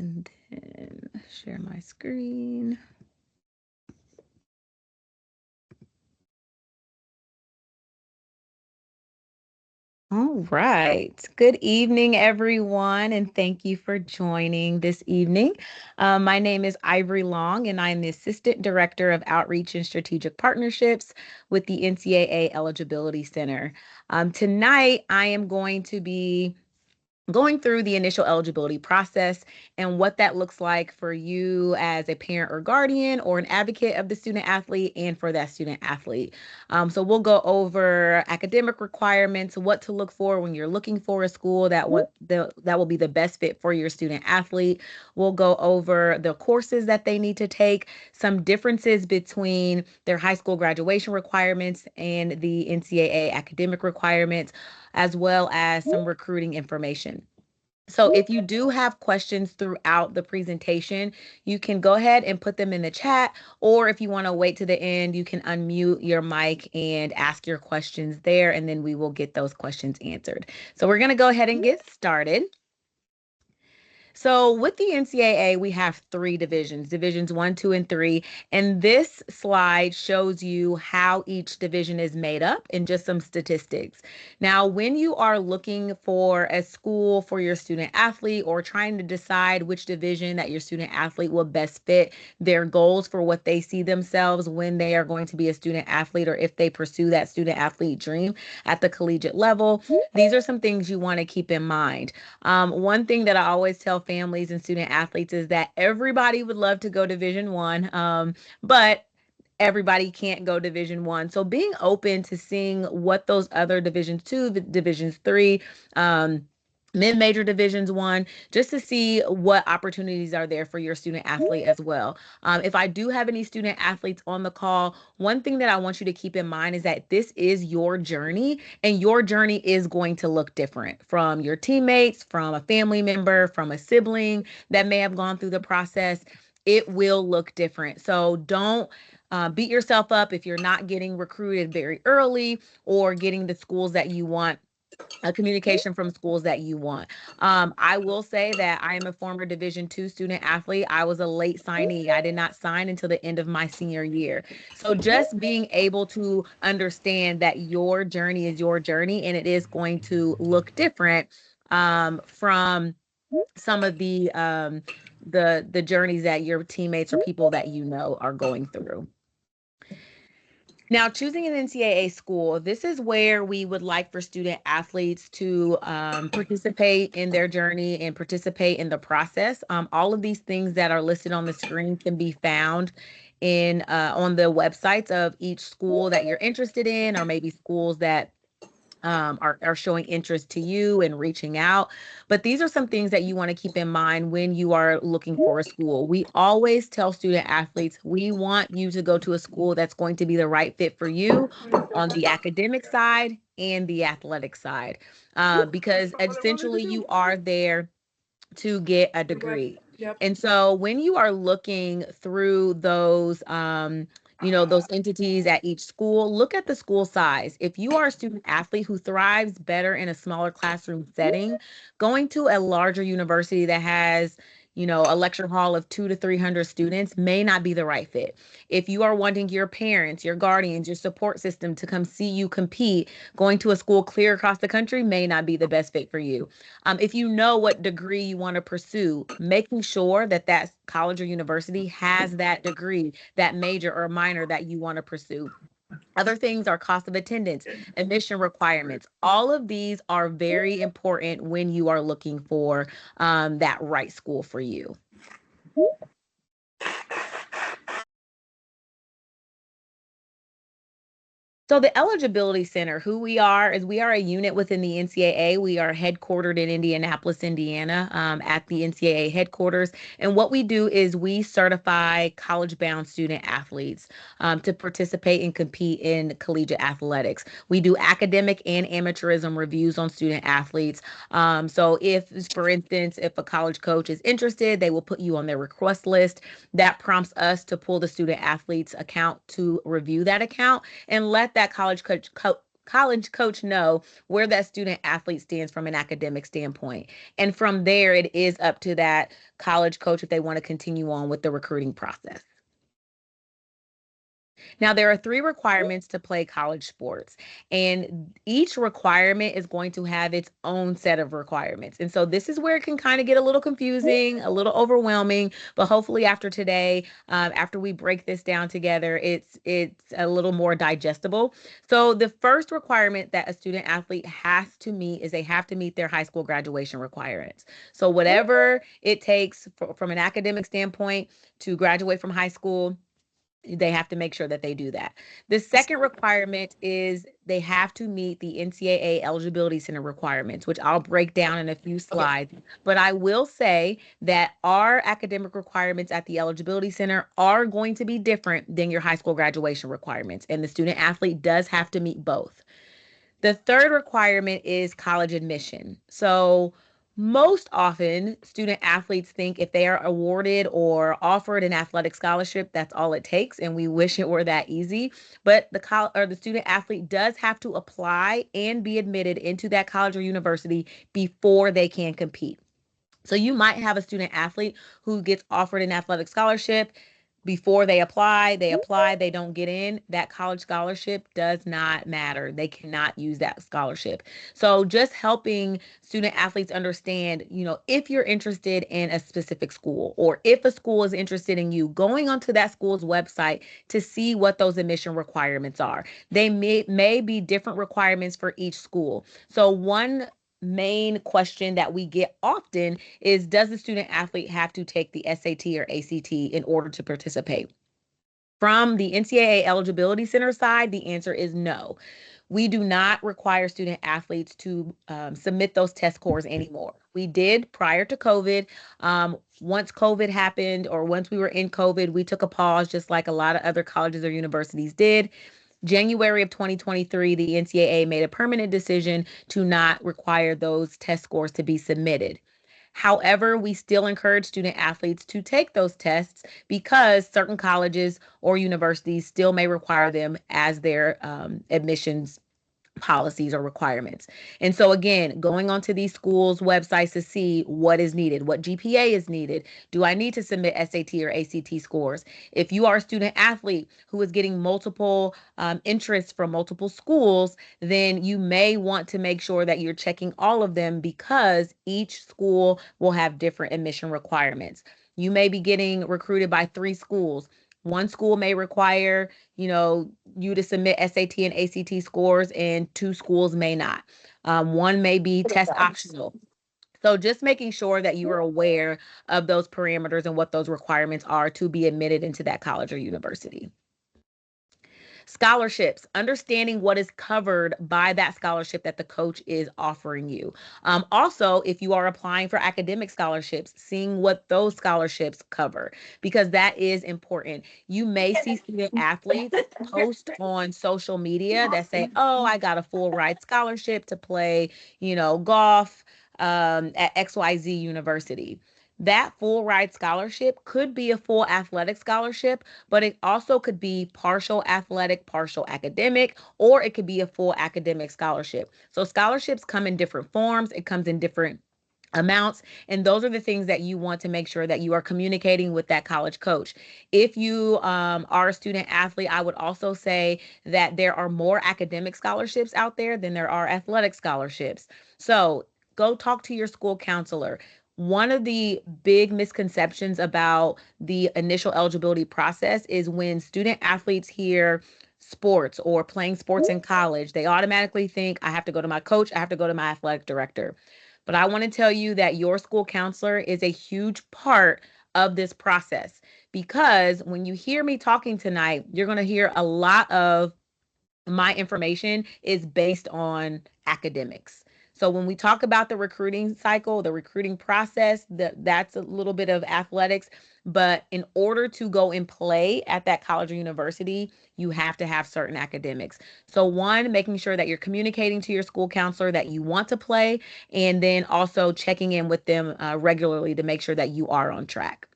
and then share my screen. All right. Good evening, everyone, and thank you for joining this evening. My name is Ivory Long, and I'm the Assistant Director of Outreach and Strategic Partnerships with the NCAA Eligibility Center. Tonight, I am going to be going through the initial eligibility process and what that looks like for you as a parent or guardian or an advocate of the student athlete and for that student athlete. So we'll go over academic requirements, what to look for when you're looking for a school that will be the best fit for your student athlete. We'll go over the courses that they need to take, some differences between their high school graduation requirements and the NCAA academic requirements, as well as some recruiting information. So if you do have questions throughout the presentation, you can go ahead and put them in the chat, or if you want to wait to the end, you can unmute your mic and ask your questions there, and then we will get those questions answered. So we're going to go ahead and get started. So with the NCAA, we have three divisions, divisions 1, 2, and 3. And this slide shows you how each division is made up and just some statistics. Now, when you are looking for a school for your student athlete or trying to decide which division that your student athlete will best fit their goals for what they see themselves when they are going to be a student athlete, or if they pursue that student athlete dream at the collegiate level, these are some things you want to keep in mind. One thing that I always tell families and student athletes is that everybody would love to go Division One, but everybody can't go Division One. So being open to seeing what those other Divisions 2, Divisions 3, mid-major divisions 1, just to see what opportunities are there for your student athlete as well. If I do have any student athletes on the call, one thing that I want you to keep in mind is that this is your journey, and your journey is going to look different from your teammates, from a family member, from a sibling that may have gone through the process. It will look different. So don't beat yourself up if you're not getting recruited very early or getting the schools that you want, a communication from schools that you want. I will say that I am a former Division II student athlete. I was a late signee. I did not sign until the end of my senior year. So just being able to understand that your journey is your journey, and it is going to look different from some of the journeys that your teammates or people that you know are going through. Now, choosing an NCAA school, this is where we would like for student athletes to participate in their journey and participate in the process. All of these things that are listed on the screen can be found in on the websites of each school that you're interested in, or maybe schools that are showing interest to you and reaching out. But these are some things that you want to keep in mind when you are looking for a school. We always tell student athletes, we want you to go to a school that's going to be the right fit for you on the academic side and the athletic side, because essentially you are there to get a degree. And so when you are looking through those, those entities at each school, look at the school size. If you are a student athlete who thrives better in a smaller classroom setting, going to a larger university that has, a lecture hall of 200 to 300 students may not be the right fit. If you are wanting your parents, your guardians, your support system to come see you compete, going to a school clear across the country may not be the best fit for you. If you know what degree you want to pursue, making sure that that college or university has that degree, that major or minor that you want to pursue. Other things are cost of attendance, admission requirements. All of these are very important when you are looking for that right school for you. So the Eligibility Center, who we are, is we are a unit within the NCAA. We are headquartered in Indianapolis, Indiana, at the NCAA headquarters. And what we do is we certify college-bound student athletes to participate and compete in collegiate athletics. We do academic and amateurism reviews on student athletes. So if, for instance, if a college coach is interested, they will put you on their request list. That prompts us to pull the student athlete's account to review that account and let that college college coach know where that student athlete stands from an academic standpoint. And from there, it is up to that college coach if they want to continue on with the recruiting process. Now, there are three requirements to play college sports, and each requirement is going to have its own set of requirements. And so, this is where it can kind of get a little confusing, a little overwhelming. But hopefully, after today, after we break this down together, it's a little more digestible. So, the first requirement that a student athlete has to meet is they have to meet their high school graduation requirements. So, whatever it takes from an academic standpoint to graduate from high school, they have to make sure that they do that. The second requirement is they have to meet the NCAA Eligibility Center requirements, which I'll break down in a few slides. But I will say that our academic requirements at the Eligibility Center are going to be different than your high school graduation requirements, and the student athlete does have to meet both. The third requirement is college admission. So, most often, student athletes think if they are awarded or offered an athletic scholarship, that's all it takes, and we wish it were that easy. But the student athlete does have to apply and be admitted into that college or university before they can compete. So you might have a student athlete who gets offered an athletic scholarship before they apply, they don't get in. That college scholarship does not matter. They cannot use that scholarship. So just helping student athletes understand, if you're interested in a specific school or if a school is interested in you, going onto that school's website to see what those admission requirements are. They may be different requirements for each school. So one main question that we get often is, does the student athlete have to take the SAT or ACT in order to participate? From the NCAA Eligibility Center side, the answer is no. We do not require student athletes to submit those test scores anymore. We did prior to COVID. Once COVID happened, or once we were in COVID, we took a pause, just like a lot of other colleges or universities did. January of 2023, the NCAA made a permanent decision to not require those test scores to be submitted. However, we still encourage student athletes to take those tests because certain colleges or universities still may require them as their admissions policies or requirements. And so again, going onto these schools' websites to see what is needed, what GPA is needed. Do I need to submit SAT or ACT scores? If you are a student athlete who is getting multiple interests from multiple schools, then you may want to make sure that you're checking all of them because each school will have different admission requirements. You may be getting recruited by 3 schools. One school may require, you to submit SAT and ACT scores, and 2 schools may not. One may be test optional. So just making sure that you are aware of those parameters and what those requirements are to be admitted into that college or university. Scholarships, understanding what is covered by that scholarship that the coach is offering you. Also, if you are applying for academic scholarships, seeing what those scholarships cover, because that is important. You may see student athletes post on social media that say, oh, I got a full ride scholarship to play, golf at XYZ University. That full ride scholarship could be a full athletic scholarship, but it also could be partial athletic, partial academic, or it could be a full academic scholarship. So scholarships come in different forms. It comes in different amounts, and those are the things that you want to make sure that you are communicating with that college coach. If you are a student athlete, I would also say that there are more academic scholarships out there than there are athletic scholarships. So go talk to your school counselor. One of the big misconceptions about the initial eligibility process is when student athletes hear sports or playing sports in college, they automatically think, I have to go to my coach, I have to go to my athletic director. But I want to tell you that your school counselor is a huge part of this process, because when you hear me talking tonight, you're going to hear a lot of my information is based on academics. So when we talk about the recruiting cycle, the recruiting process, that's a little bit of athletics. But in order to go and play at that college or university, you have to have certain academics. So one, making sure that you're communicating to your school counselor that you want to play, and then also checking in with them regularly to make sure that you are on track.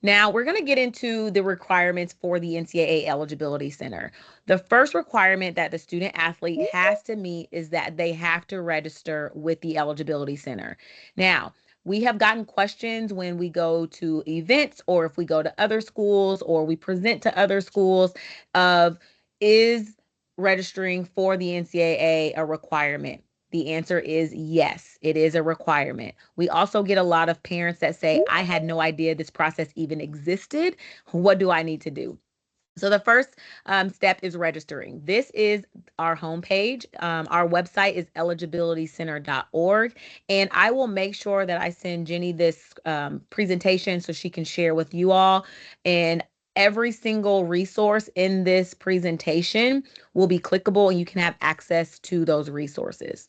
Now we're going to get into the requirements for the NCAA Eligibility Center. The first requirement that the student athlete has to meet is that they have to register with the Eligibility Center. Now, we have gotten questions when we go to events or if we go to other schools or we present to other schools of, is registering for the NCAA a requirement? The answer is yes, it is a requirement. We also get a lot of parents that say, I had no idea this process even existed. What do I need to do? So the first step is registering. This is our homepage. Our website is eligibilitycenter.org. And I will make sure that I send Jenny this presentation so she can share with you all. And every single resource in this presentation will be clickable and you can have access to those resources.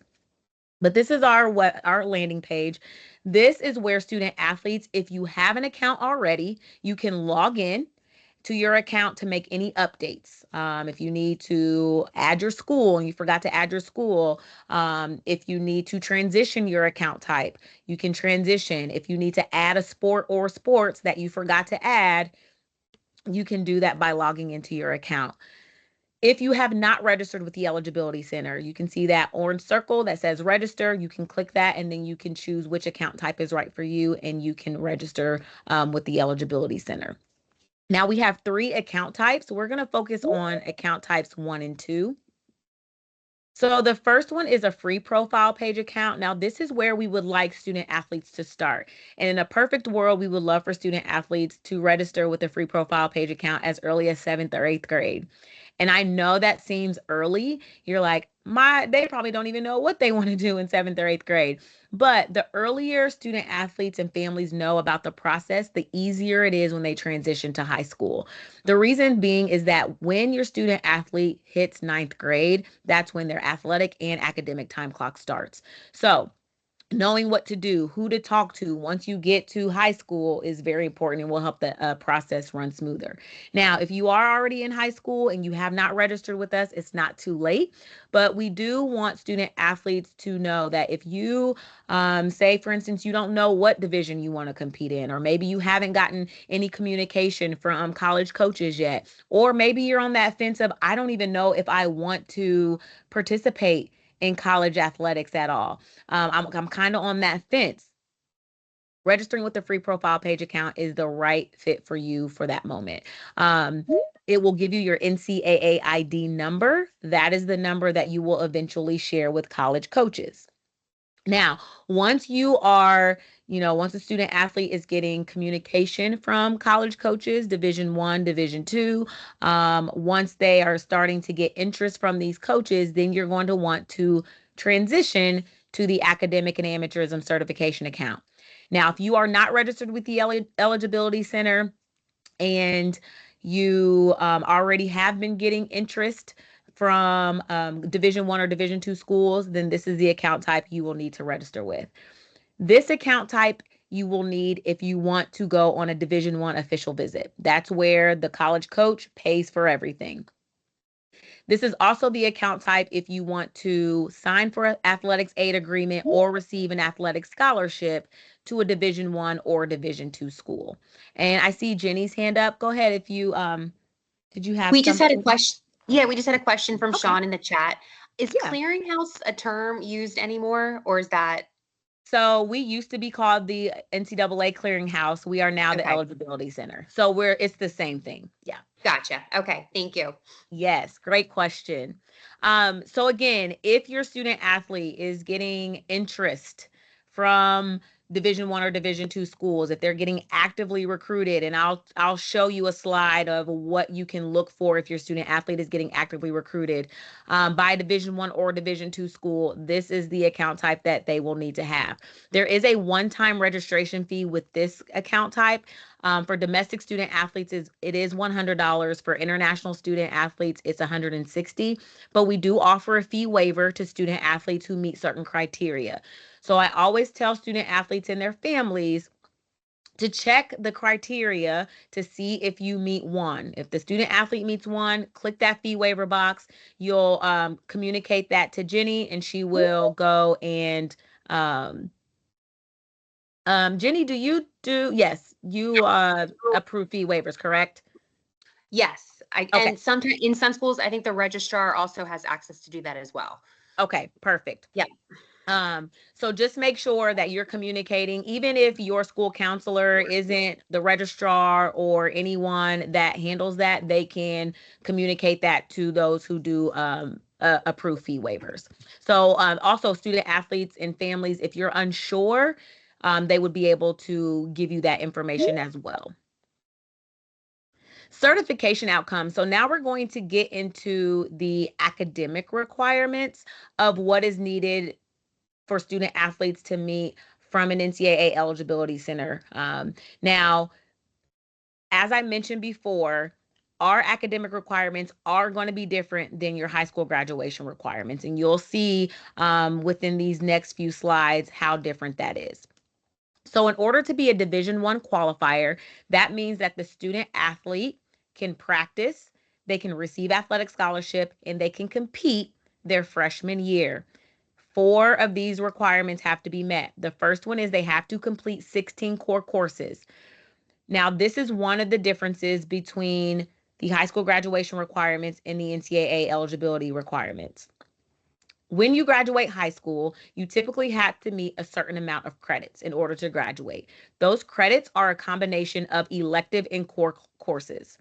But this is our landing page. This is where student athletes, if you have an account already, you can log in to your account to make any updates. If you need to add your school and you forgot to add your school, if you need to transition your account type, you can transition. If you need to add a sport or sports that you forgot to add, you can do that by logging into your account. If you have not registered with the Eligibility Center, you can see that orange circle that says register. You can click that and then you can choose which account type is right for you and you can register with the Eligibility Center. Now we have 3 account types. We're going to focus on account types 1 and 2. So the first one is a free profile page account. Now this is where we would like student athletes to start. And in a perfect world, we would love for student athletes to register with a free profile page account as early as 7th or 8th grade. And I know that seems early. You're like, they probably don't even know what they want to do in 7th or 8th grade. But the earlier student athletes and families know about the process, the easier it is when they transition to high school. The reason being is that when your student athlete hits 9th grade, that's when their athletic and academic time clock starts. So knowing what to do, who to talk to once you get to high school is very important and will help the process run smoother. Now, if you are already in high school and you have not registered with us, it's not too late, but we do want student athletes to know that if you say, for instance, you don't know what division you want to compete in, or maybe you haven't gotten any communication from college coaches yet, or maybe you're on that fence of, I don't even know if I want to participate in college athletics at all. I'm kind of on that fence. Registering with the free profile page account is the right fit for you for that moment. It will give you your NCAA ID number. That is the number that you will eventually share with college coaches. Now, once once a student athlete is getting communication from college coaches, Division I, Division II, once they are starting to get interest from these coaches, then you're going to want to transition to the academic and amateurism certification account. Now, if you are not registered with the Eligibility Center and you already have been getting interest from Division I or Division II schools, then this is the account type you will need to register with. This account type you will need if you want to go on a Division I official visit. That's where the college coach pays for everything. This is also the account type if you want to sign for an athletics aid agreement or receive an athletic scholarship to a Division I or Division II school. And I see Jenny's hand up. Go ahead if you did you have We just had a something? question. Yeah, we just had a question from Okay. Sean in the chat. Is Yeah. clearinghouse a term used anymore, or is that So we used to be called the NCAA Clearinghouse. We are now the okay? Eligibility Center. So it's the same thing. Yeah. Gotcha. Okay, thank you. Yes, great question. So again, if your student athlete is getting interest from Division I or Division II schools, if they're getting actively recruited, and I'll show you a slide of what you can look for if your student athlete is getting actively recruited by Division I or Division II school, this is the account type that they will need to have. There is a one-time registration fee with this account type. For domestic student athletes, it is $100. For international student athletes, it's $160. But we do offer a fee waiver to student athletes who meet certain criteria. So I always tell student athletes and their families to check the criteria to see if you meet one. If the student athlete meets one, click that fee waiver box. You'll communicate that to Jenny, and she will go and Jenny, do you do. Yes, you approve fee waivers, correct? Yes. Okay. And sometimes in some schools, I think the registrar also has access to do that as well. Okay, perfect. Yeah. So just make sure that you're communicating, even if your school counselor isn't the registrar or anyone that handles that, they can communicate that to those who do approve fee waivers. So also student athletes and families, if you're unsure, they would be able to give you that information as well. Certification outcomes. So now we're going to get into the academic requirements of what is needed for student athletes to meet from an NCAA eligibility center. Now, as I mentioned before, our academic requirements are going to be different than your high school graduation requirements. And you'll see within these next few slides how different that is. So in order to be a Division I qualifier, that means that the student athlete can practice, they can receive athletic scholarship, and they can compete their freshman year. Four of these requirements have to be met. The first one is they have to complete 16 core courses. Now, this is one of the differences between the high school graduation requirements and the NCAA eligibility requirements. When you graduate high school, you typically have to meet a certain amount of credits in order to graduate. Those credits are a combination of elective and core courses.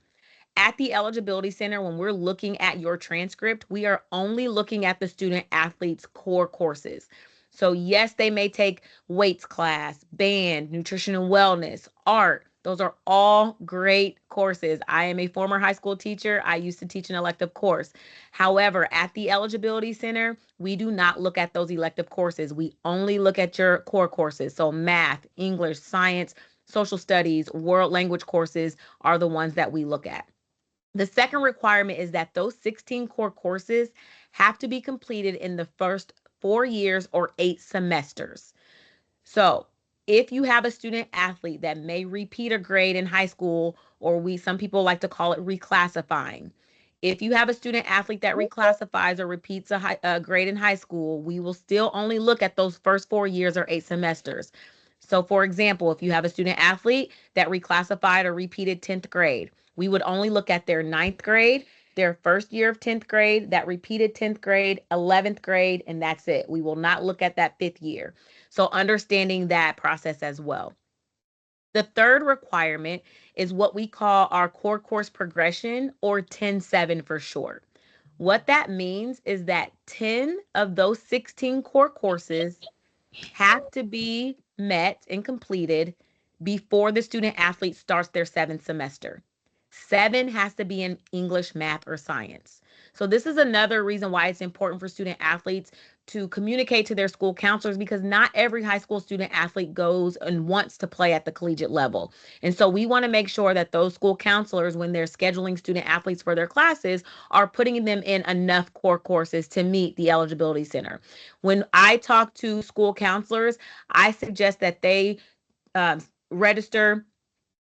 At the eligibility center, when we're looking at your transcript, we are only looking at the student athlete's core courses. So yes, they may take weights class, band, nutrition and wellness, art. Those are all great courses. I am a former high school teacher. I used to teach an elective course. However, at the eligibility center, we do not look at those elective courses. We only look at your core courses. So math, English, science, social studies, world language courses are the ones that we look at. The second requirement is that those 16 core courses have to be completed in the first 4 years or 8 semesters. So, if you have a student athlete that may repeat a grade in high school, or some people like to call it reclassifying. If you have a student athlete that reclassifies or repeats a grade in high school, we will still only look at those first 4 years or 8 semesters. So, for example, if you have a student athlete that reclassified or repeated 10th grade, we would only look at their ninth grade, their first year of 10th grade, that repeated 10th grade, 11th grade, and that's it. We will not look at that fifth year. So understanding that process as well. The third requirement is what we call our core course progression, or 10-7 for short. What that means is that 10 of those 16 core courses have to be met and completed before the student athlete starts their 7th semester. 7 has to be in English, math, or science. So this is another reason why it's important for student athletes to communicate to their school counselors, because not every high school student athlete goes and wants to play at the collegiate level. And so we want to make sure that those school counselors, when they're scheduling student athletes for their classes, are putting them in enough core courses to meet the eligibility center. When I talk to school counselors, I suggest that they register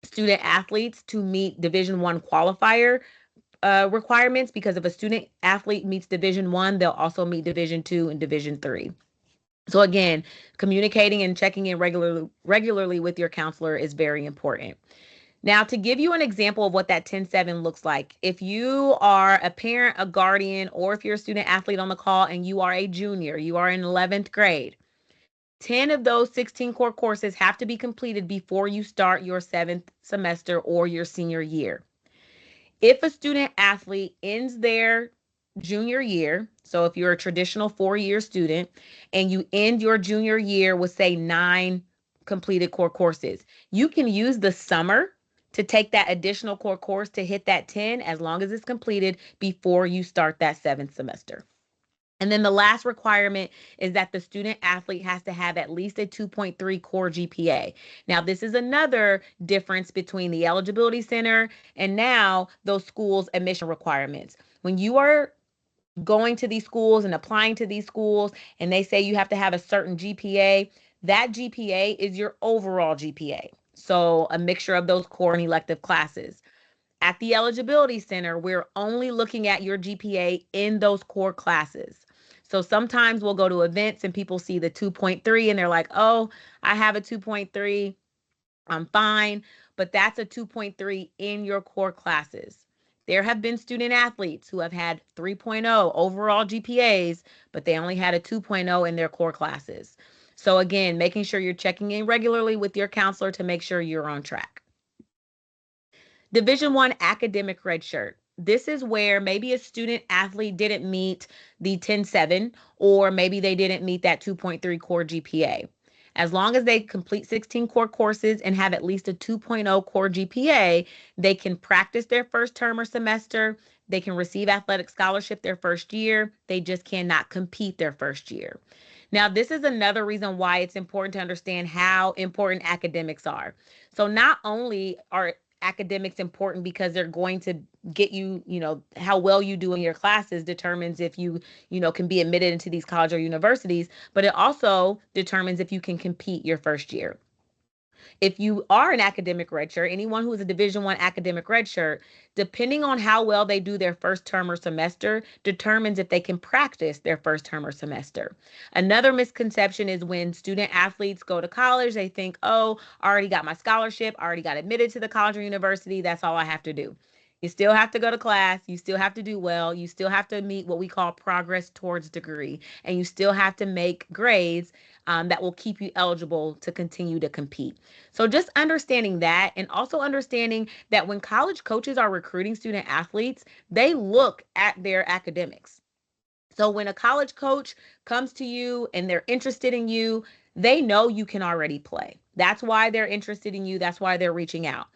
student athletes to meet Division I qualifier requirements, because if a student athlete meets Division I, they'll also meet Division II and Division III. So again, communicating and checking in regularly with your counselor is very important. Now, to give you an example of what that 10-7 looks like, if you are a parent, a guardian, or if you're a student athlete on the call and you are a junior, you are in 11th grade, 10 of those 16 core courses have to be completed before you start your 7th semester or your senior year. If a student athlete ends their junior year, so if you're a traditional 4 year student and you end your junior year with, say, 9 completed core courses, you can use the summer to take that additional core course to hit that 10, as long as it's completed before you start that 7th semester. And then the last requirement is that the student athlete has to have at least a 2.3 core GPA. Now, this is another difference between the eligibility center and now those schools' admission requirements. When you are going to these schools and applying to these schools and they say you have to have a certain GPA, that GPA is your overall GPA. So, a mixture of those core and elective classes. At the eligibility center, we're only looking at your GPA in those core classes. So sometimes we'll go to events and people see the 2.3 and they're like, oh, I have a 2.3. fine, but that's a 2.3 in your core classes. There have been student athletes who have had 3.0 overall GPAs, but they only had a 2.0 in their core classes. So again, making sure you're checking in regularly with your counselor to make sure you're on track. Division One academic red shirt. This is where maybe a student athlete didn't meet the 10.7, or maybe they didn't meet that 2.3 core GPA. As long as they complete 16 core courses and have at least a 2.0 core GPA, they can practice their first term or semester. They can receive athletic scholarship their first year. They just cannot compete their first year. Now, this is another reason why it's important to understand how important academics are. So not only are academics important because they're going to get you, how well you do in your classes determines if you, can be admitted into these college or universities, but it also determines if you can compete your first year. If you are an academic redshirt, anyone who is a Division I academic redshirt, depending on how well they do their first term or semester, determines if they can practice their first term or semester. Another misconception is when student athletes go to college, they think, oh, I already got my scholarship, I already got admitted to the college or university, that's all I have to do. You still have to go to class. You still have to do well. You still have to meet what we call progress towards degree. And you still have to make grades that will keep you eligible to continue to compete. So just understanding that, and also understanding that when college coaches are recruiting student athletes, they look at their academics. So when a college coach comes to you and they're interested in you, they know you can already play. That's why they're interested in you. That's why they're reaching out.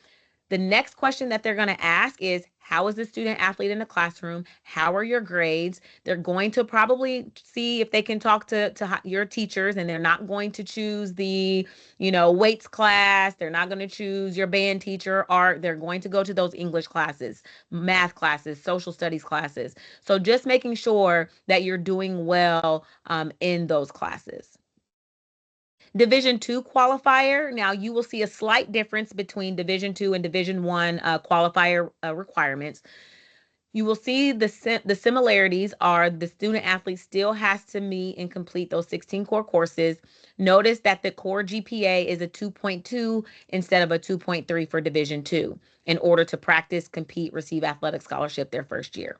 The next question that they're going to ask is, how is the student athlete in the classroom? How are your grades? They're going to probably see if they can talk to your teachers, and they're not going to choose the, weights class. They're not going to choose your band teacher, art. They're going to go to those English classes, math classes, social studies classes. So just making sure that you're doing well in those classes. Division two qualifier. Now you will see a slight difference between Division two and Division one qualifier requirements. You will see the similarities are the student athlete still has to meet and complete those 16 core courses. Notice that the core GPA is a 2.2 instead of a 2.3 for Division two in order to practice, compete, receive athletic scholarship their first year.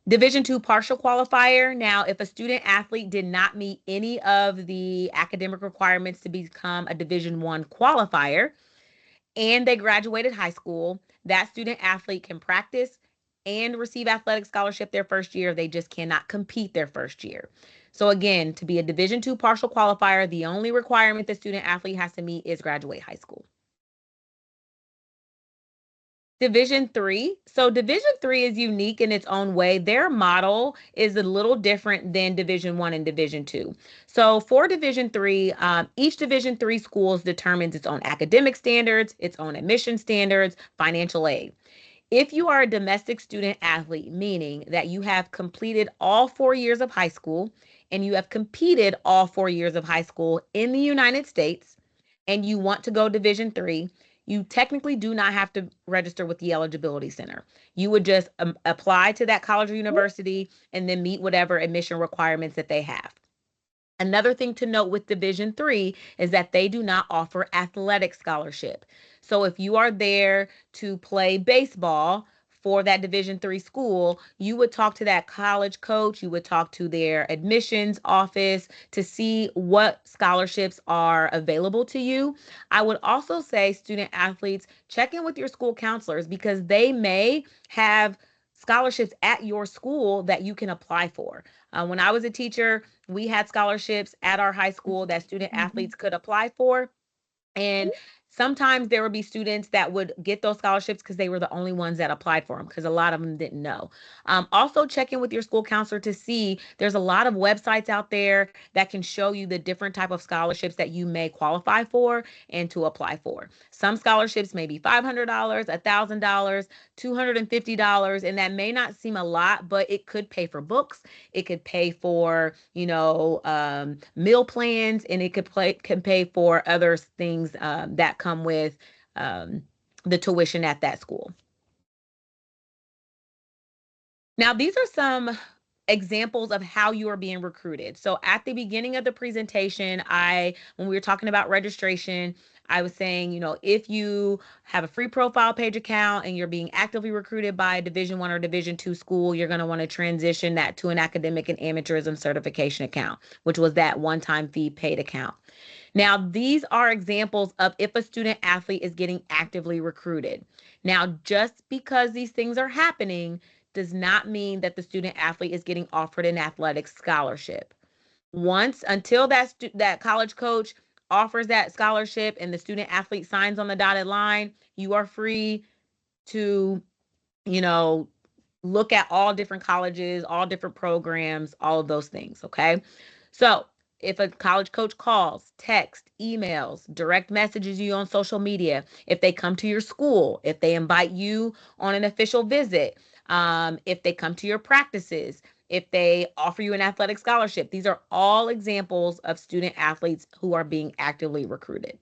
Division two partial qualifier. Now, if a student athlete did not meet any of the academic requirements to become a Division one qualifier and they graduated high school, that student athlete can practice and receive athletic scholarship their first year. They just cannot compete their first year. So again, to be a Division two partial qualifier, the only requirement the student athlete has to meet is graduate high school. Division three. So Division three is unique in its own way. Their model is a little different than Division one and Division two. So for Division three, each Division three schools determines its own academic standards, its own admission standards, financial aid. If you are a domestic student athlete, meaning that you have completed all 4 years of high school and you have competed all 4 years of high school in the United States, and you want to go Division three, you technically do not have to register with the Eligibility Center. You would just apply to that college or university and then meet whatever admission requirements that they have. Another thing to note with Division three is that they do not offer athletic scholarship. So if you are there to play baseball for that Division three school, you would talk to that college coach, you would talk to their admissions office to see what scholarships are available to you. I would also say, student athletes, check in with your school counselors because they may have scholarships at your school that you can apply for. When I was a teacher, we had scholarships at our high school that student athletes could apply for. And sometimes there would be students that would get those scholarships because they were the only ones that applied for them, because a lot of them didn't know. Also check in with your school counselor to see, there's a lot of websites out there that can show you the different type of scholarships that you may qualify for and to apply for. Some scholarships may be $500, $1,000, $250, and that may not seem a lot, but it could pay for books. It could pay for, meal plans, and it can pay for other things that come with the tuition at that school. Now, these are some examples of how you are being recruited. So at the beginning of the presentation, when we were talking about registration, I was saying, if you have a free profile page account and you're being actively recruited by a Division 1 or Division 2 school, you're going to want to transition that to an academic and amateurism certification account, which was that one-time fee paid account. Now, these are examples of if a student athlete is getting actively recruited. Now, just because these things are happening does not mean that the student athlete is getting offered an athletic scholarship. Until that college coach offers that scholarship and the student athlete signs on the dotted line, you are free to, you know, look at all different colleges, all different programs, all of those things. Okay. So if a college coach calls, texts, emails, direct messages you on social media, if they come to your school, if they invite you on an official visit, if they come to your practices, if they offer you an athletic scholarship, these are all examples of student athletes who are being actively recruited.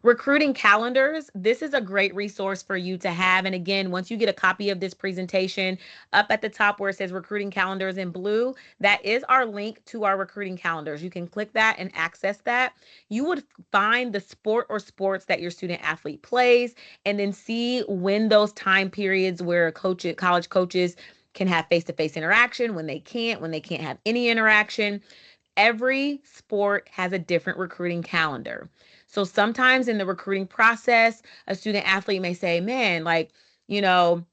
Recruiting calendars, this is a great resource for you to have. And again, once you get a copy of this presentation, up at the top where it says recruiting calendars in blue, that is our link to our recruiting calendars. You can click that and access that. You would find the sport or sports that your student athlete plays and then see when those time periods where college coaches can have face-to-face interaction, when they can't have any interaction. Every sport has a different recruiting calendar. So sometimes in the recruiting process, a student athlete may say, man, you know,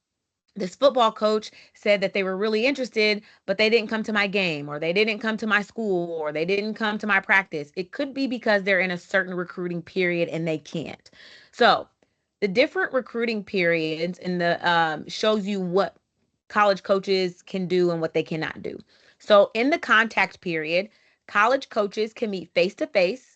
this football coach said that they were really interested, but they didn't come to my game, or they didn't come to my school, or they didn't come to my practice. It could be because they're in a certain recruiting period and they can't. So the different recruiting periods in the shows you what college coaches can do and what they cannot do. So in the contact period, college coaches can meet face to face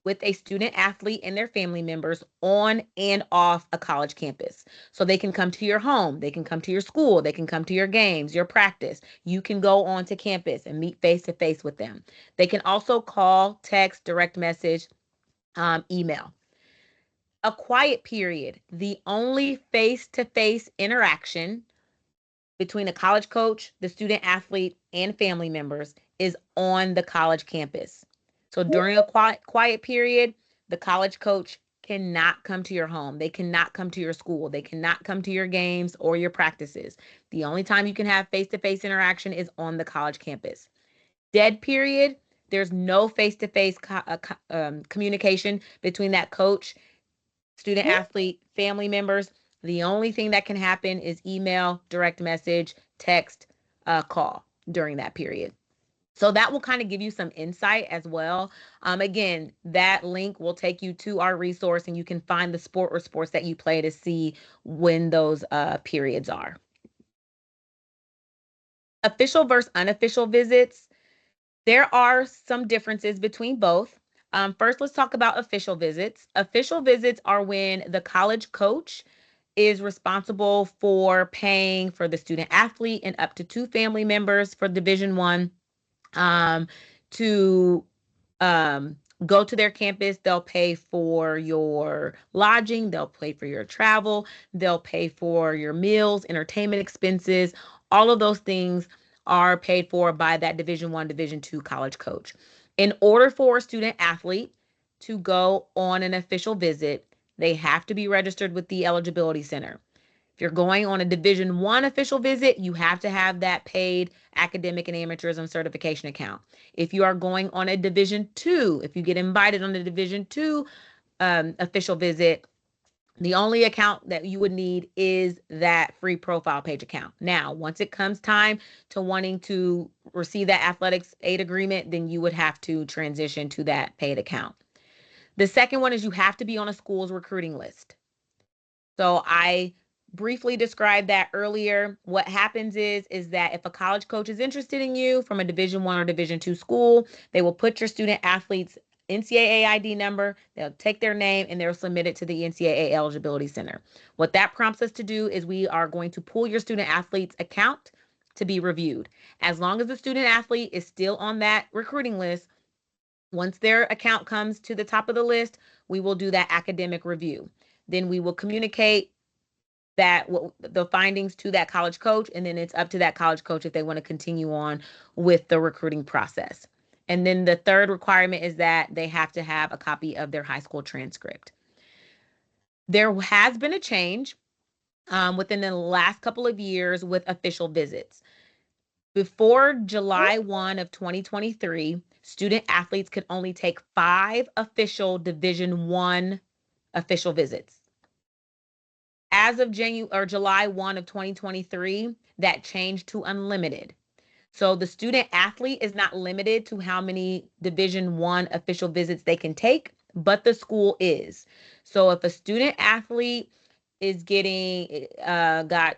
with a student athlete and their family members on and off a college campus. So they can come to your home, they can come to your school, they can come to your games, your practice. You can go onto campus and meet face to face with them. They can also call, text, direct message, email. A quiet period, the only face to face interaction between a college coach, the student athlete, and family members is on the college campus. So during a quiet period, the college coach cannot come to your home. They cannot come to your school. They cannot come to your games or your practices. The only time you can have face-to-face interaction is on the college campus. Dead period, there's no face-to-face communication between that coach, student athlete, family members. The only thing that can happen is email, direct message, text, call during that period. So that will kind of give you some insight as well. Again, that link will take you to our resource and you can find the sport or sports that you play to see when those periods are. Official versus unofficial visits. There are some differences between both. First, let's talk about official visits. Official visits are when the college coach is responsible for paying for the student athlete and up to 2 family members for Division 1 to um, go to their campus. They'll pay for your lodging, they'll pay for your travel, they'll pay for your meals, entertainment expenses. All of those things are paid for by that Division 1, Division 2 college coach. In order for a student athlete to go on an official visit, they have to be registered with the eligibility center. If you're going on a Division 1 official visit, you have to have that paid academic and amateurism certification account. If you are going on a Division 2, if you get invited on a Division 2 official visit, the only account that you would need is that free profile page account. Now, once it comes time to wanting to receive that athletics aid agreement, then you would have to transition to that paid account. The second one is you have to be on a school's recruiting list. So I briefly described that earlier. What happens is that if a college coach is interested in you from a Division 1 or Division 2 school, they will put your student athlete's NCAA ID number, they'll take their name, and they'll submit it to the NCAA Eligibility Center. What that prompts us to do is we are going to pull your student athlete's account to be reviewed. As long as the student athlete is still on that recruiting list, once their account comes to the top of the list, we will do that academic review. Then we will communicate the findings to that college coach, and then it's up to that college coach if they want to continue on with the recruiting process. And then the third requirement is that they have to have a copy of their high school transcript. There has been a change within the last couple of years with official visits. Before July 1 of 2023, student athletes could only take 5 official Division 1 official visits. As of July 1 of 2023, that changed to unlimited. So the student athlete is not limited to how many Division 1 official visits they can take, but the school is. So if a student athlete is getting got,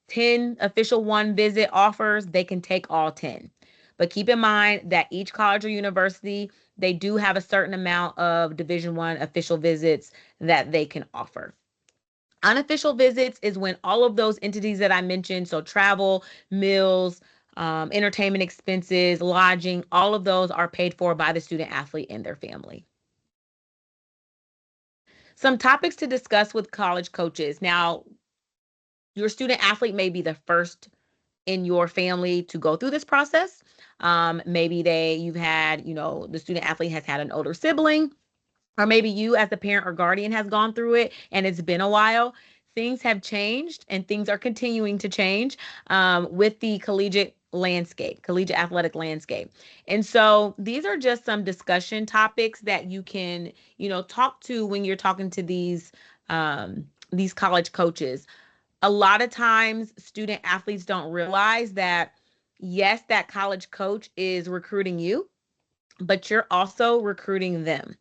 10 official 1 visit offers, they can take all 10. But keep in mind that each college or university, they do have a certain amount of Division 1 official visits that they can offer. Unofficial visits is when all of those entities that I mentioned, so travel, meals, entertainment expenses, lodging, all of those are paid for by the student athlete and their family. Some topics to discuss with college coaches. Now, your student athlete may be the first in your family to go through this process. Maybe you've had, the student athlete has had an older sibling, or maybe you as the parent or guardian has gone through it and it's been a while. Things have changed and things are continuing to change with the collegiate athletic landscape. And so these are just some discussion topics that you can, talk to when you're talking to these college coaches. A lot of times student athletes don't realize that, yes, that college coach is recruiting you, but you're also recruiting them.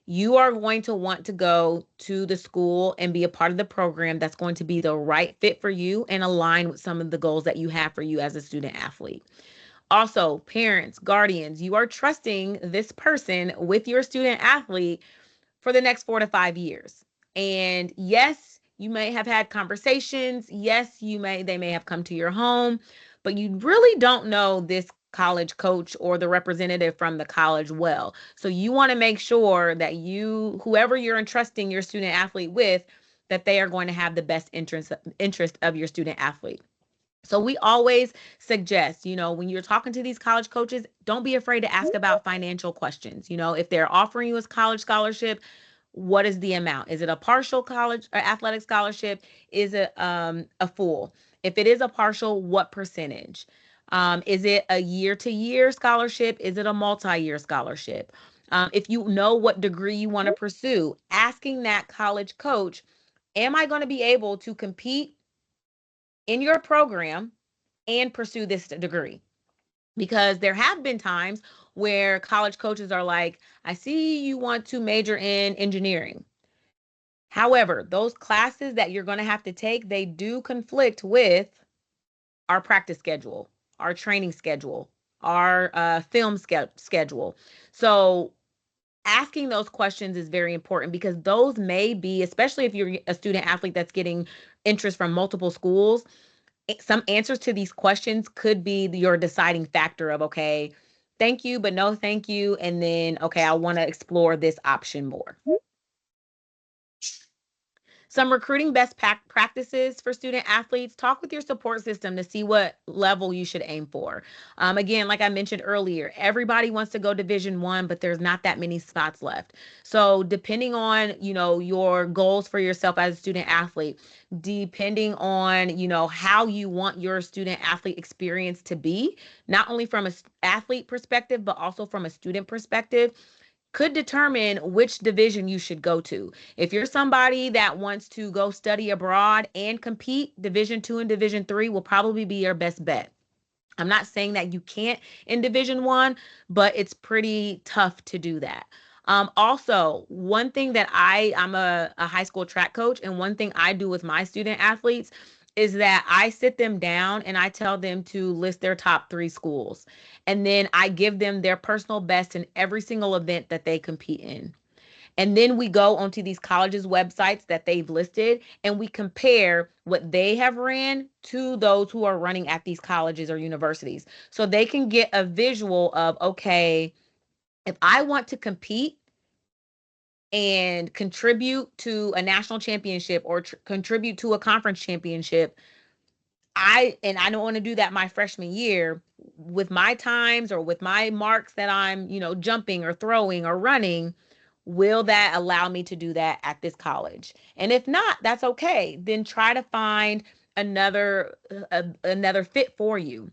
You are going to want to go to the school and be a part of the program that's going to be the right fit for you and align with some of the goals that you have for you as a student athlete. Also, parents, guardians, you are trusting this person with your student athlete for the next 4 to 5 years. And yes, you may have had conversations. Yes, they may have come to your home, but you really don't know this college coach or the representative from the college well. So you want to make sure that whoever you're entrusting your student athlete with, that they are going to have the best interest of your student athlete. So we always suggest, when you're talking to these college coaches, don't be afraid to ask about financial questions. If they're offering you a college scholarship, what is the amount? Is it a partial college or athletic scholarship? Is it a full? If it is a partial, what percentage? Is it a year-to-year scholarship? Is it a multi-year scholarship? If you know what degree you want to pursue, asking that college coach, am I going to be able to compete in your program and pursue this degree? Because there have been times where college coaches are like, I see you want to major in engineering. However, those classes that you're going to have to take, they do conflict with our practice schedule, our training schedule, our film schedule. So asking those questions is very important, because those may be, especially if you're a student athlete that's getting interest from multiple schools, some answers to these questions could be your deciding factor of, okay, thank you, but no thank you. And then, okay, I want to explore this option more. Some recruiting best practices for student athletes: talk with your support system to see what level you should aim for. Again, like I mentioned earlier, everybody wants to go Division 1, but there's not that many spots left. So depending on, your goals for yourself as a student athlete, depending on, how you want your student athlete experience to be, not only from an athlete perspective, but also from a student perspective, could determine which division you should go to. If you're somebody that wants to go study abroad and compete, Division 2 and Division 3 will probably be your best bet. I'm not saying that you can't in Division 1, but it's pretty tough to do that. Also, one thing that I'm a high school track coach, and one thing I do with my student athletes is that I sit them down and I tell them to list their top 3 schools. And then I give them their personal best in every single event that they compete in. And then we go onto these colleges' websites that they've listed, and we compare what they have ran to those who are running at these colleges or universities. So they can get a visual of, okay, if I want to compete and contribute to a national championship or contribute to a conference championship, I don't want to do that my freshman year with my times or with my marks that I'm, jumping or throwing or running. Will that allow me to do that at this college? And if not, that's okay. Then try to find another fit for you.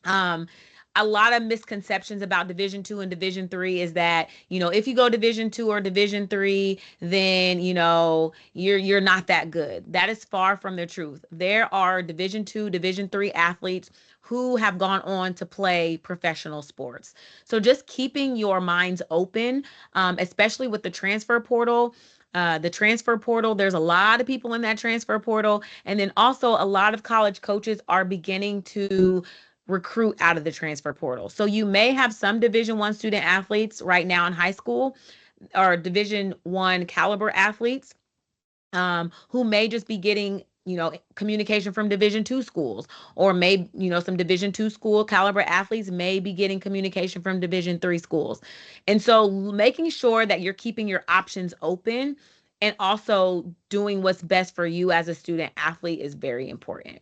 um a lot of misconceptions about division 2 and division 3 is that, if you go division 2 or division 3, then you're not that good. That is far from the truth. There are division 2, division 3 athletes who have gone on to play professional sports. So just keeping your minds open, especially with the transfer portal. There's a lot of people in that transfer portal. And then also a lot of college coaches are beginning to recruit out of the transfer portal. So you may have some Division 1 student athletes right now in high school, or Division 1 caliber athletes, who may just be getting, communication from Division 2 schools, or maybe, some Division 2 school caliber athletes may be getting communication from Division 3 schools. And so making sure that you're keeping your options open and also doing what's best for you as a student athlete is very important.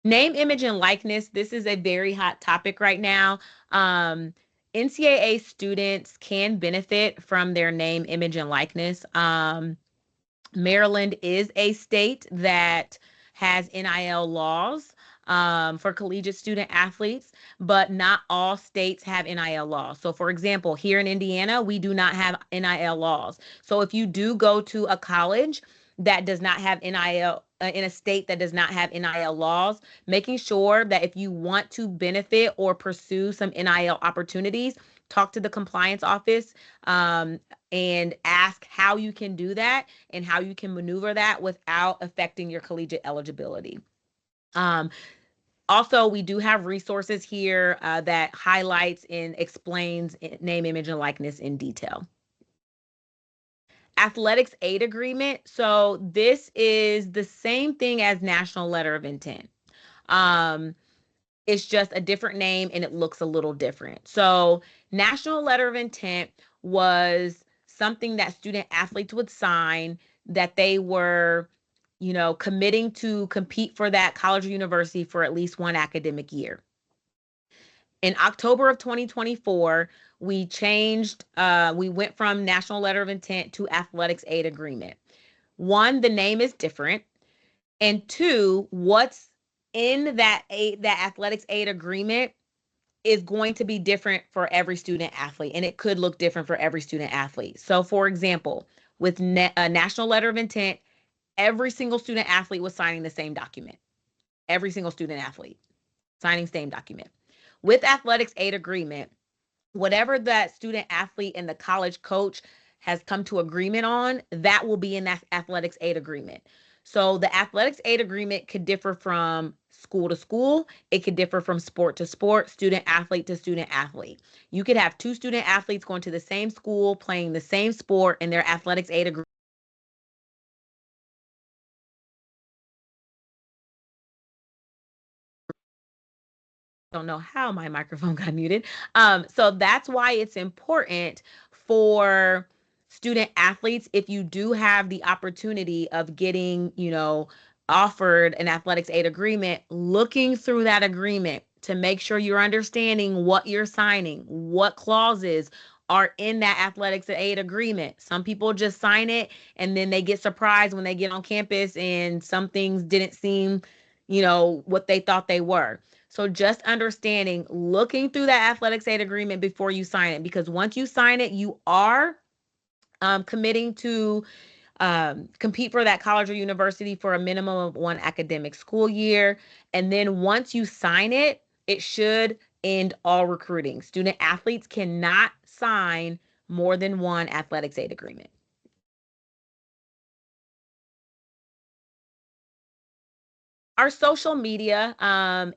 Name, image, and likeness. This is a very hot topic right now. NCAA students can benefit from their name, image, and likeness. Maryland is a state that has NIL laws, for collegiate student athletes, but not all states have NIL laws. So, for example, here in Indiana, we do not have NIL laws. So, if you do go to a college that does not have NIL, in a state that does not have NIL laws, making sure that if you want to benefit or pursue some NIL opportunities, talk to the compliance office, and ask how you can do that and how you can maneuver that without affecting your collegiate eligibility. Um, Also, we do have resources here that highlights and explains name, image, and likeness in detail. Athletics aid agreement. So this is the same thing as national letter of intent. Um, it's just a different name and it looks a little different. So national letter of intent was something that student athletes would sign, that they were, committing to compete for that college or university for at least one academic year. In October of 2024, we went from national letter of intent to athletics aid agreement. One, the name is different. And two, what's in that athletics aid agreement is going to be different for every student athlete, and it could look different for every student athlete. So, for example, with a national letter of intent, every single student athlete was signing the same document. Every single student athlete signing same document. With athletics aid agreement, whatever that student athlete and the college coach has come to agreement on, that will be in that athletics aid agreement. So the athletics aid agreement could differ from school to school. It could differ from sport to sport, student athlete to student athlete. You could have two student athletes going to the same school, playing the same sport, and their athletics aid agreement don't know how my microphone got muted. So that's why it's important for student athletes, if you do have the opportunity of getting, offered an athletics aid agreement, looking through that agreement to make sure you're understanding what you're signing, what clauses are in that athletics aid agreement. Some people just sign it and then they get surprised when they get on campus and some things didn't seem, what they thought they were. So just understanding, looking through that athletics aid agreement before you sign it, because once you sign it, you are committing to compete for that college or university for a minimum of one academic school year. And then once you sign it, it should end all recruiting. Student athletes cannot sign more than one athletics aid agreement. Our social media,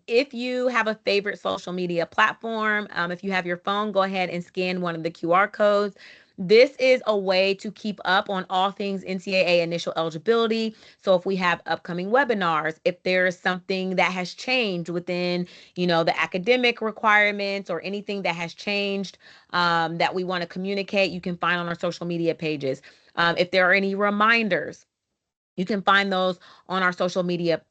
if you have a favorite social media platform, if you have your phone, go ahead and scan one of the QR codes. This is a way to keep up on all things NCAA initial eligibility. So if we have upcoming webinars, if there is something that has changed within, the academic requirements or anything that has changed that we want to communicate, you can find on our social media pages. If there are any reminders, you can find those on our social media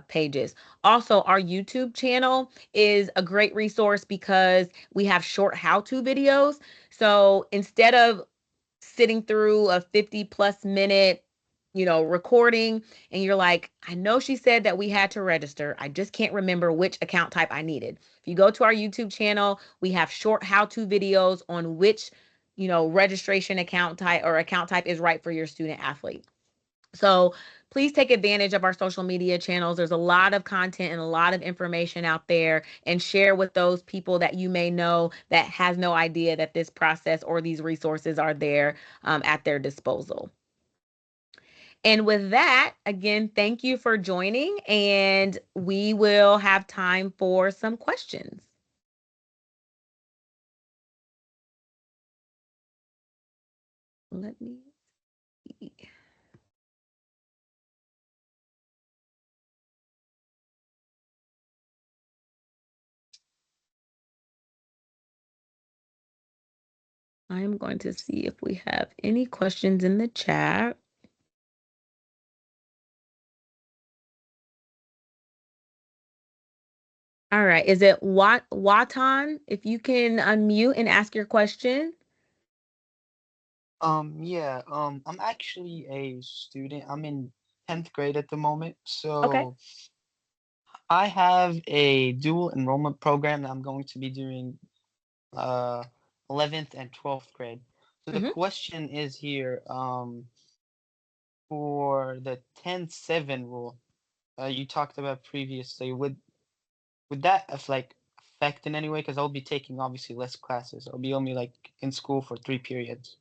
pages. Also, our YouTube channel is a great resource because we have short how-to videos. So instead of sitting through a 50+ minute, recording, and you're like, I know she said that we had to register. I just can't remember which account type I needed. If you go to our YouTube channel, we have short how-to videos on which, registration account type is right for your student athlete. So please take advantage of our social media channels. There's a lot of content and a lot of information out there, and share with those people that you may know that has no idea that this process or these resources are there at their disposal. And with that, again, thank you for joining, and we will have time for some questions. Let me see. I'm going to see if we have any questions in the chat. All right. Is it Watan? If you can unmute and ask your question. Yeah, I'm actually a student. I'm in 10th grade at the moment. Okay. So I have a dual enrollment program that I'm going to be doing 11th and 12th grade. So the Hmm. question is here, for the 10-7 rule, you talked about previously, would that affect in any way? Because I'll be taking obviously less classes. I'll be only like in school for 3 periods.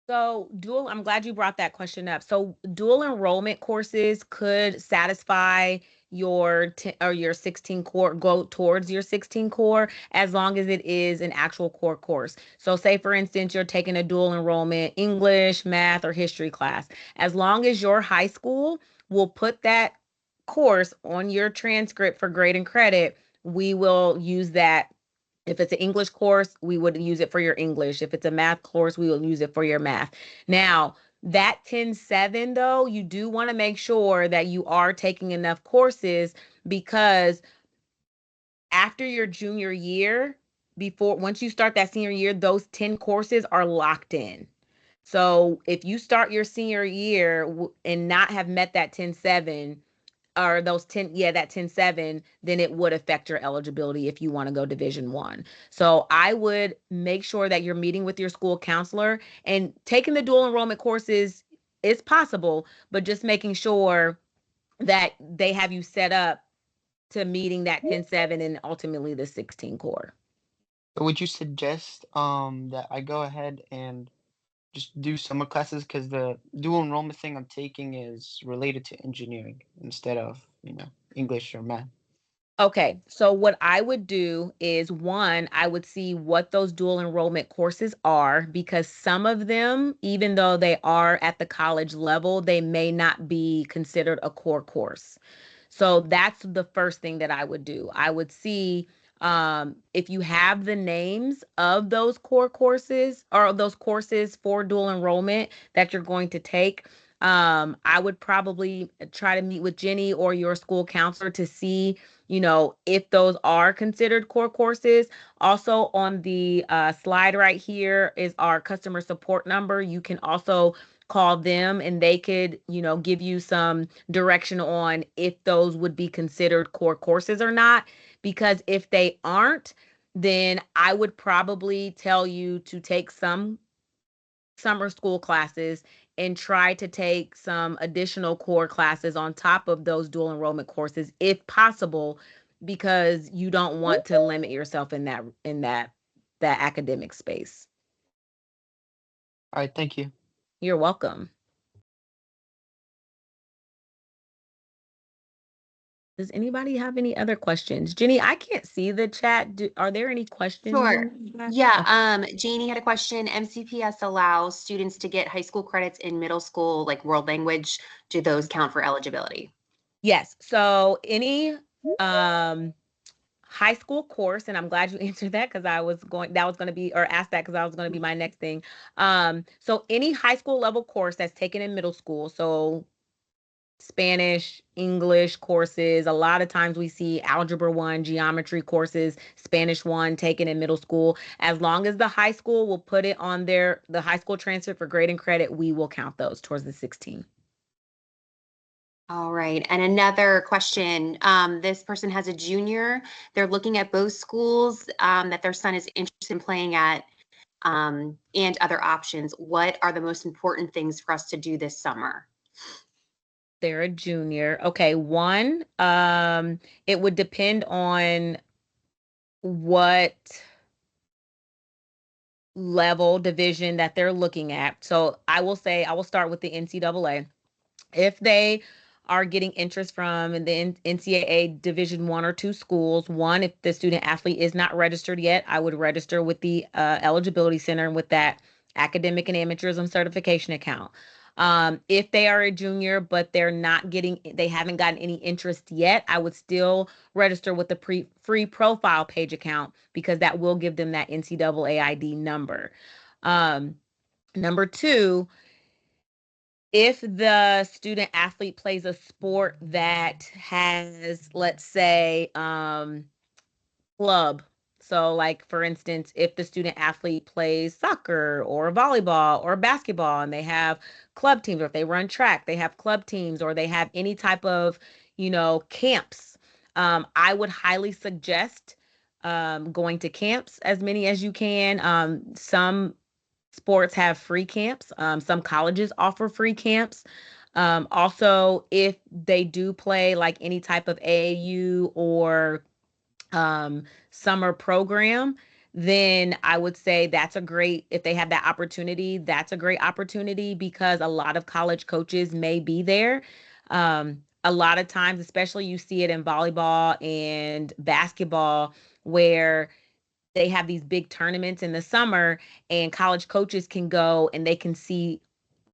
So I'm glad you brought that question up. So dual enrollment courses could satisfy your 16 core, go towards your 16 core, as long as it is an actual core course. So say for instance, you're taking a dual enrollment English, math, or history class. As long as your high school will put that course on your transcript for grade and credit, we will use that. If it's an English course, we would use it for your English. If it's a math course, we will use it for your math. Now, that 10-7 though, you do want to make sure that you are taking enough courses, because after your junior year, once you start that senior year, those 10 courses are locked in. So if you start your senior year and not have met that 10-7, or those 10, yeah, that 10-7, then it would affect your eligibility if you want to go Division 1. So I would make sure that you're meeting with your school counselor, and taking the dual enrollment courses is possible, but just making sure that they have you set up to meeting that 10-7 and ultimately the 16 core. So would you suggest that I go ahead and just do summer classes because the dual enrollment thing I'm taking is related to engineering instead of, English or math. Okay, so what I would do is, one, I would see what those dual enrollment courses are, because some of them, even though they are at the college level, they may not be considered a core course. So that's the first thing that I would do. I would see if you have the names of those core courses or those courses for dual enrollment that you're going to take. I would probably try to meet with Jenny or your school counselor to see, if those are considered core courses. Also, on the slide right here is our customer support number. You can also call them, and they could, give you some direction on if those would be considered core courses or not. Because if they aren't, then I would probably tell you to take some summer school classes and try to take some additional core classes on top of those dual enrollment courses if possible, because you don't want to limit yourself in that academic space. All right, thank you. You're welcome. Does anybody have any other questions? Jenny, I can't see the chat. Are there any questions Sure. in the chat? Yeah, Okay. Janie had a question. MCPS allows students to get high school credits in middle school, like world language. Do those count for eligibility? Yes. So any um high school course, and I'm glad you answered that because that was going to be, or asked that because that was going to be my next thing. So any high school level course that's taken in middle school, so Spanish, English courses. A lot of times we see Algebra 1, geometry courses, Spanish 1 taken in middle school. As long as the high school will put it on the high school transcript for grade and credit, we will count those towards the 16. All right. And another question. This person has a junior. They're looking at both schools that their son is interested in playing at and other options. What are the most important things for us to do this summer? They're a junior. Okay, one, it would depend on what level division that they're looking at. So I will say, I will start with the NCAA. If they are getting interest from the NCAA Division 1 or 2 schools, one, if the student athlete is not registered yet, I would register with the eligibility center with that academic and amateurism certification account. If they are a junior, but they haven't gotten any interest yet, I would still register with the free profile page account because that will give them that NCAA ID number. Um, Number two, if the student athlete plays a sport that has, let's say, club. So, like, for instance, if the student athlete plays soccer or volleyball or basketball and they have club teams, or if they run track, they have club teams, or they have any type of, camps, I would highly suggest going to camps as many as you can. Some sports have free camps. Some colleges offer free camps. Also, if they do play like any type of AAU or um, summer program, then I would say if they have that opportunity, that's a great opportunity because a lot of college coaches may be there. A lot of times, especially you see it in volleyball and basketball, where they have these big tournaments in the summer and college coaches can go and they can see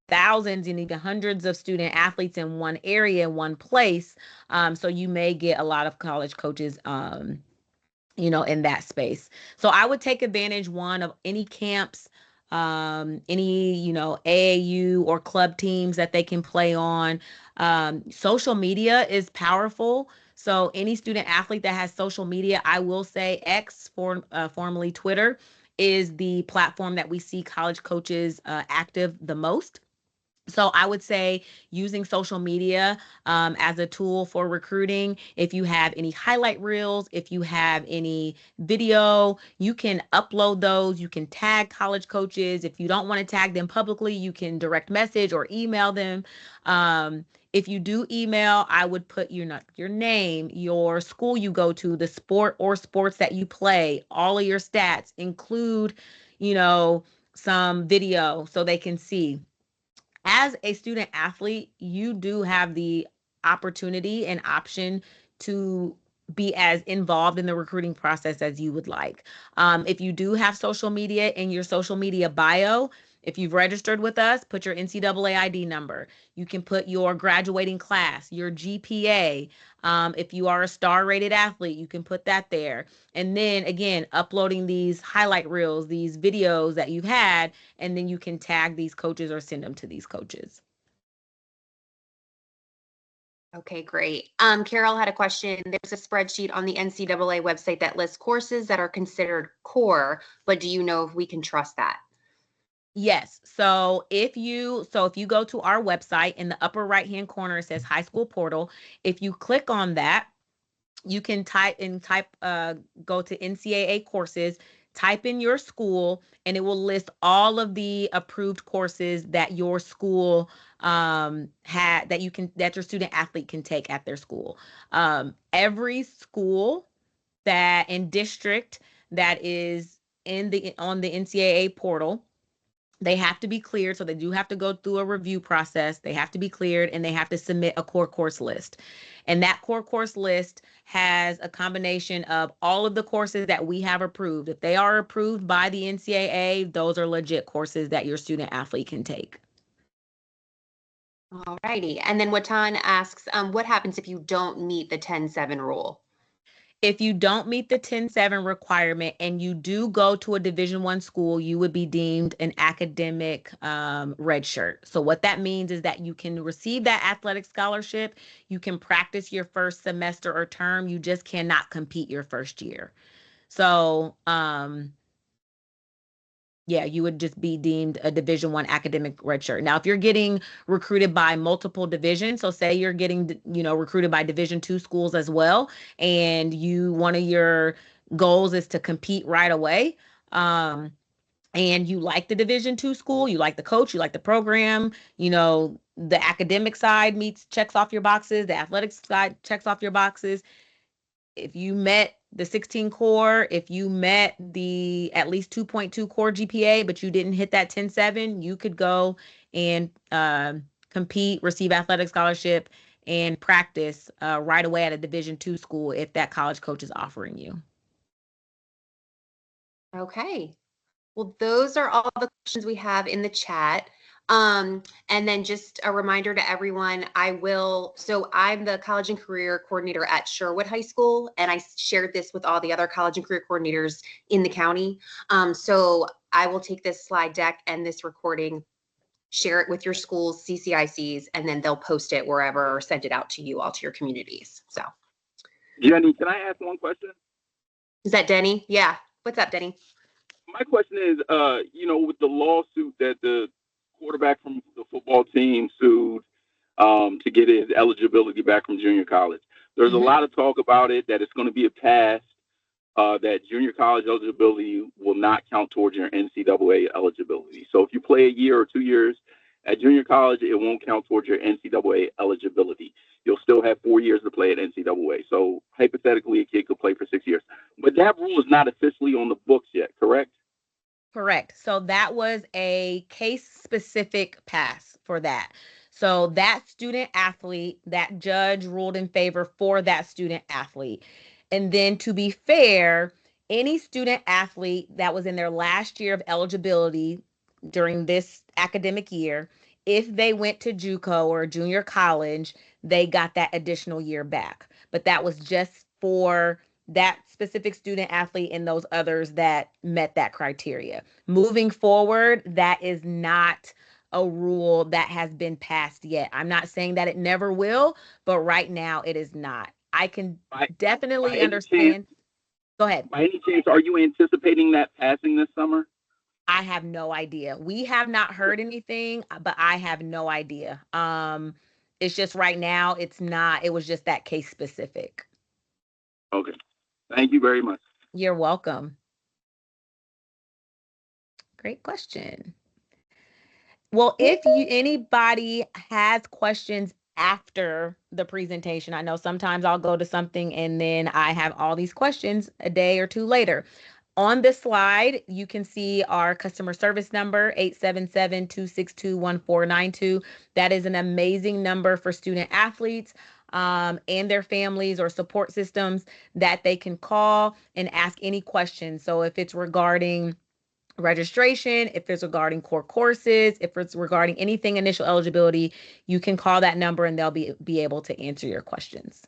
thousands and even hundreds of student athletes in one area, one place. So you may get a lot of college coaches in that space. So I would take advantage, one, of any camps, any, AAU or club teams that they can play on. Social media is powerful. So any student athlete that has social media, I will say X, formerly Twitter, is the platform that we see college coaches active the most. So I would say using social media as a tool for recruiting. If you have any highlight reels, if you have any video, you can upload those. You can tag college coaches. If you don't want to tag them publicly, you can direct message or email them. If you do email, I would put your name, your school you go to, the sport or sports that you play, all of your stats, include, you know, some video so they can see. As a student athlete, you do have the opportunity and option to be as involved in the recruiting process as you would like. If you do have social media in your social media bio, if you've registered with us, put your NCAA ID number. You can put your graduating class, your GPA. If you are a star rated athlete, you can put that there. And then again, uploading these highlight reels, these videos that you've had, and then you can tag these coaches or send them to these coaches. Okay, great. Carol had a question. There's a spreadsheet on the NCAA website that lists courses that are considered core, but do you know if we can trust that? Yes. So if you go to our website, in the upper right hand corner, it says high school portal. If you click on that, you can go to NCAA courses, type in your school, and it will list all of the approved courses that your school had that your student athlete can take at their school. Every school that in district that is on the NCAA portal, They have to be cleared, so they do have to go through a review process. They have to be cleared, and they have to submit a core course list. And that core course list has a combination of all of the courses that we have approved. If they are approved by the NCAA, those are legit courses that your student athlete can take. All righty. And then Watan asks, what happens if you don't meet the 10-7 rule? If you don't meet the 10-7 requirement and you do go to a Division I school, you would be deemed an academic red shirt. So what that means is that you can receive that athletic scholarship, you can practice your first semester or term, you just cannot compete your first year. So yeah, you would just be deemed a Division I academic redshirt. Now, if you're getting recruited by multiple divisions, so say you're getting, recruited by Division II schools as well, and one of your goals is to compete right away, and you like the Division II school, you like the coach, you like the program, the academic side checks off your boxes, the athletics side checks off your boxes. If you met the 16 core, if you met the at least 2.2 core GPA, but you didn't hit that 10-7, you could go and compete, receive athletic scholarship, and practice right away at a Division II school if that college coach is offering you. Okay. Well, those are all the questions we have in the chat. And then just a reminder to everyone, so I'm the college and career coordinator at Sherwood High School, and I shared this with all the other college and career coordinators in the county. So I will take this slide deck and this recording, share it with your schools, CCICs, and then they'll post it wherever or send it out to you, all to your communities. So. Jenny, can I ask one question? Is that Denny? Yeah. What's up, Denny? My question is, with the lawsuit that the quarterback from the football team sued to get his eligibility back from junior college, there's a lot of talk about it, that it's going to be a pass, that junior college eligibility will not count towards your NCAA eligibility. So if you play a year or 2 years at junior college, it won't count towards your NCAA eligibility. You'll still have 4 years to play at NCAA. So hypothetically, a kid could play for 6 years. But that rule is not officially on the books yet, correct? Correct. So that was a case-specific pass for that. So that student athlete, that judge ruled in favor for that student athlete. And then to be fair, any student athlete that was in their last year of eligibility during this academic year, if they went to JUCO or junior college, they got that additional year back. But that was just for that specific student athlete and those others that met that criteria. Moving forward, that is not a rule that has been passed yet. I'm not saying that it never will, but right now it is not. I can definitely understand. Go ahead. By any chance, are you anticipating that passing this summer? I have no idea. We have not heard anything, but I have no idea. It's just right now, it's not, it was just that case specific. Okay. Thank you very much. You're welcome. Great question. Well, if anybody has questions after the presentation, I know sometimes I'll go to something and then I have all these questions a day or two later. On this slide, you can see our customer service number, 877-262-1492. That is an amazing number for student athletes and their families or support systems that they can call and ask any questions. So if it's regarding registration, if it's regarding core courses, if it's regarding anything initial eligibility, you can call that number and they'll be able to answer your questions.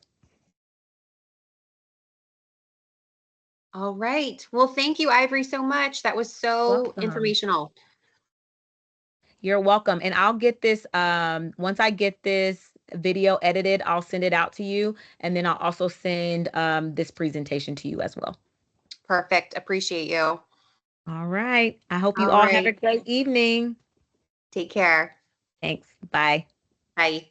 All right. Well, thank you, Ivory, so much. That was so informational. You're welcome. And I'll get this, once I get this video edited, I'll send it out to you. And then I'll also send this presentation to you as well. Perfect. Appreciate you. All right. I hope you all have a great evening. Take care. Thanks. Bye. Bye.